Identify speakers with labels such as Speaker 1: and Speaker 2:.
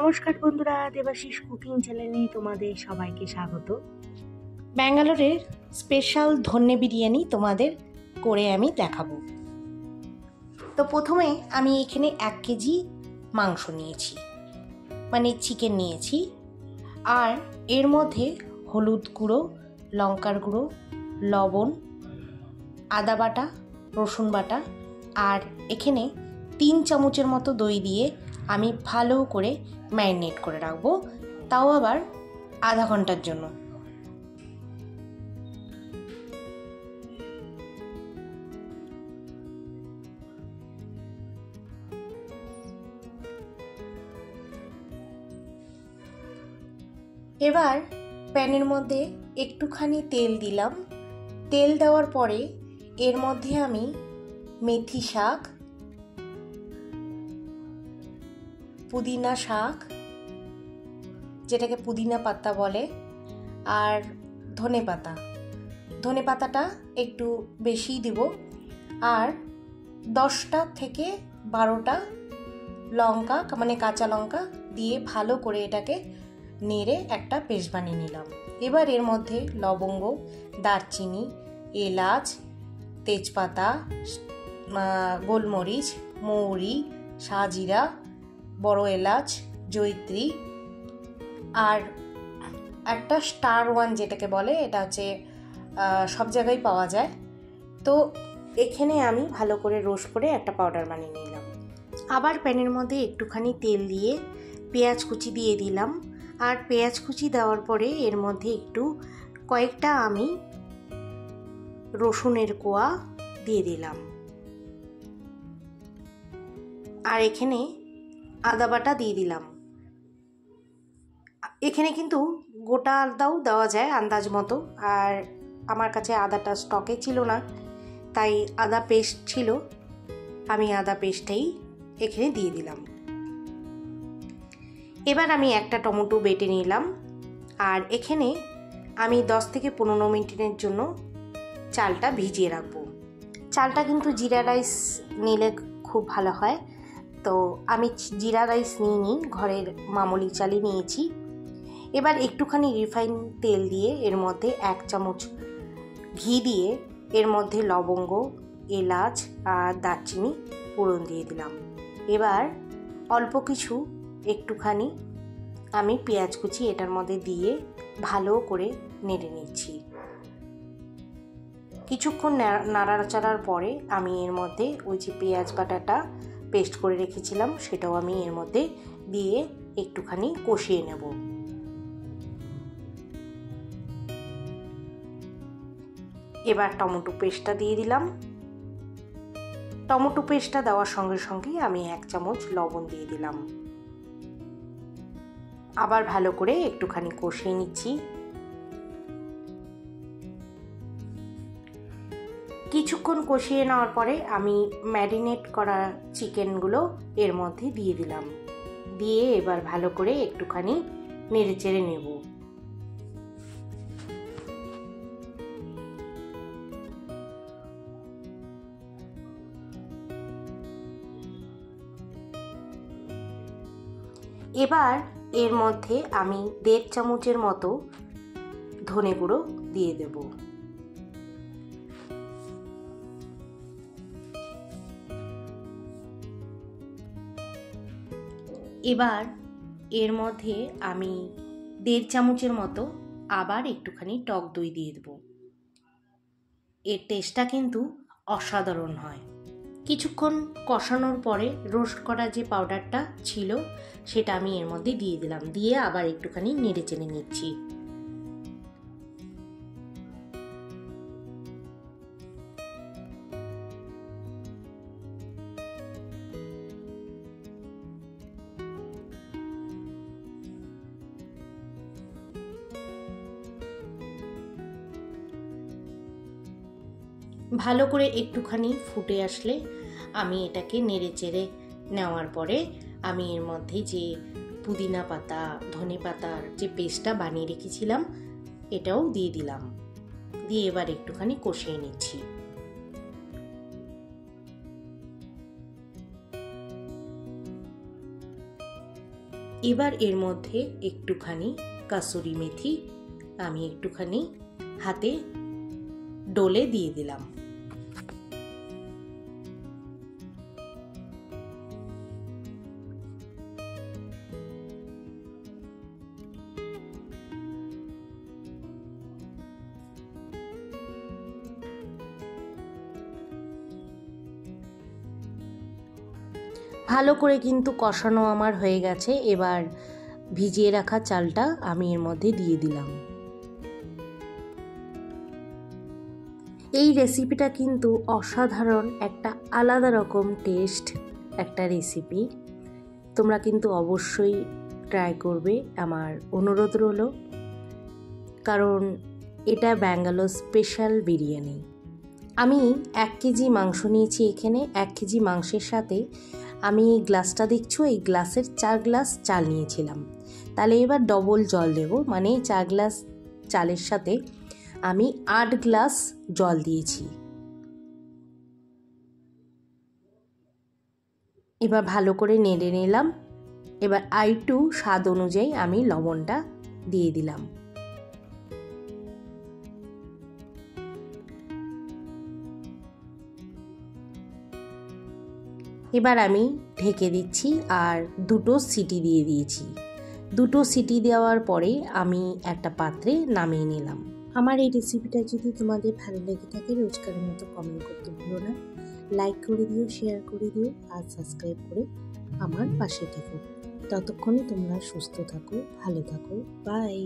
Speaker 1: নমস্কার বন্ধুরা, দেবাশিস কুকিং চ্যানেলে তোমাদের সবাইকে স্বাগত। ব্যাঙ্গালোরের স্পেশাল ধন্যে বিরিয়ানি তোমাদের করে আমি দেখাবো। তো প্রথমে আমি এখানে 1 কেজি মাংস নিয়েছি, মানে চিকেন নিয়েছি। আর এর মধ্যে হলুদ গুঁড়ো, লঙ্কার গুঁড়ো, লবণ, আদা বাটা, রসুন বাটা আর এখানে 3 চামচের মতো দই দিয়ে আমি ভালো করে ম্যারিনেট করে রাখবো, তাও আবার আধা ঘন্টার জন্য। এবার প্যানের মধ্যে একটুখানি তেল দিলাম। তেল দেওয়ার পরে এর মধ্যে আমি মেথি শাক, পুদিনা শাক, যেটাকে পুদিনা পাতা বলে, আর ধনে পাতাটা একটু বেশিই দেব, আর 10টা থেকে 12টা লঙ্কা, মানে কাঁচা লঙ্কা দিয়ে ভালো করে এটাকে নেড়ে একটা পেস্ট বানিয়ে নিলাম। এবার এর মধ্যে লবঙ্গ, দারচিনি, এলাচ, তেজপাতা, গোলমরিচ, মৌরি, সাজিরা, বড় এলাচ, জয়িত্রী আর একটা স্টার 1 যেটাকে বলে, এটা হচ্ছে সব জায়গায় পাওয়া যায়। তো এখানে আমি ভালো করে রোস্ট করে একটা পাউডার বানিয়ে নিলাম। আবার প্যানের মধ্যে একটুখানি তেল দিয়ে পেঁয়াজ কুচি দিয়ে দিলাম। আর পেঁয়াজ কুচি দেওয়ার পরে এর মধ্যে কয়েকটা আমি রসুনের কোয়া দিয়ে দিলাম। আর এখানে আদা বাটা দিয়ে দিলাম। এখানে কিন্তু গোটা আদাও দেওয়া যায় আন্দাজ মতো, আর আমার কাছে আদাটা স্টকে ছিল না, তাই আদা পেস্ট ছিল, আমি আদা পেস্টটাই এখানে দিয়ে দিলাম। এবার আমি একটা টমেটো বেটে নিলাম। আর এখানে আমি 10 থেকে 15 মিনিটের জন্য চালটা ভিজিয়ে রাখবো। চালটা কিন্তু জিরা রাইস নিলে খুব ভালো হয়, তো আমি জিরা রাইস নিইনি, ঘরের মামুলি চালই নিয়েছি। এবার একটুখানি রিফাইন তেল দিয়ে এর মধ্যে 1 চামচ ঘি দিয়ে এর মধ্যে লবঙ্গ, এলাচ আর দারচিনি ফোড়ন দিয়ে দিলাম। এবার অল্প কিছু একটুখানি আমি পেঁয়াজ কুচি এটার মধ্যে দিয়ে ভালো করে নেড়ে নিচ্ছি। কিছুক্ষণ নাড়াচাড়ার পরে আমি এর মধ্যে ওই যে পেঁয়াজ বাটাটা পেস্ট করে রেখেছিলাম সেটাও আমি এর মধ্যে দিয়ে একটুখানি কষিয়ে নেব। এবার টমেটো পেস্টটা দিয়ে দিলাম। টমেটো পেস্টটা দেওয়ার সঙ্গে সঙ্গে আমি 1 চামচ লবণ দিয়ে দিলাম। আবার ভালো করে একটুখানি কষিয়ে নিচ্ছি। কিছুক্ষণ কষিয়ে নেওয়ার পরে আমি ম্যারিনেট করা চিকেনগুলো এর মধ্যে দিয়ে দিলাম। দিয়ে এবার ভালো করে একটুখানি নেড়ে চেড়ে নেব। এবার এর মধ্যে আমি 1.5 চামচের মতো ধনে গুঁড়ো দিয়ে দেব। এবার এর মধ্যে আমি 1.5 চামচের মতো আবার একটুখানি টক দই দিয়ে দেব। এর টেস্টটা কিন্তু অসাধারণ হয়। কিছুক্ষণ কষানোর পরে রোস্ট করা যে পাউডারটা ছিল সেটা আমি এর মধ্যে দিয়ে দিলাম। দিয়ে আবার একটুখানি নেড়ে চেড়ে নিচ্ছি। ভালো করে একটুখানি ফুটে আসলে আমি এটাকে নেড়ে চেড়ে নেওয়ার পরে আমি এর মধ্যে যে পুদিনা পাতা, ধনে পাতার যে পেস্টটা বানিয়ে রেখেছিলাম এটাও দিয়ে দিলাম। দিয়ে এবার একটুখানি কষিয়ে নিচ্ছি। এবার এর মধ্যে একটুখানি কাসুরি মেথি আমি একটুখানি হাতে ডলে দিয়ে দিলাম। ভালো করে কিন্তু কষানো আমার হয়ে গেছে। এবার ভিজিয়ে রাখা চালটা আমি এর মধ্যে দিয়ে দিলাম। এই রেসিপিটা কিন্তু অসাধারণ একটা আলাদা রকম টেস্ট একটা রেসিপি, তোমরা কিন্তু অবশ্যই ট্রাই করবে, আমার অনুরোধ রইল। কারণ এটা ব্যাঙ্গালোর স্পেশাল বিরিয়ানি। আমি 1 কেজি মাংস নিয়েছি এখানে। 1 কেজি মাংসের সাথে আমি এই গ্লাসটা দেখছো, এই গ্লাসের 4 গ্লাস চাল নিয়েছিলাম। তাহলে এবার ডবল জল দেব, মানে 4 গ্লাস চালের সাথে আমি 8 গ্লাস জল দিয়েছি। এবার ভালো করে নেড়ে নিলাম। এবার আরেকটু স্বাদ অনুযায়ী আমি লবণটা দিয়ে দিলাম। এবার আমি ঢেকে দিচ্ছি আর 2টো সিটি দিয়ে দিয়েছি। 2টো সিটি দেওয়ার পরে আমি একটা পাত্রে নামিয়ে নিলাম। আমার এই রেসিপিটা যদি তোমাদের ভালো লেগে থাকে, রোজকারের মতো কমেন্ট করতে ভুলো না, লাইক করে দিও, শেয়ার করে দিও আর সাবস্ক্রাইব করে আমার পাশে থেকো। ততক্ষণে তোমরা সুস্থ থাকো, ভালো থাকো, বাই।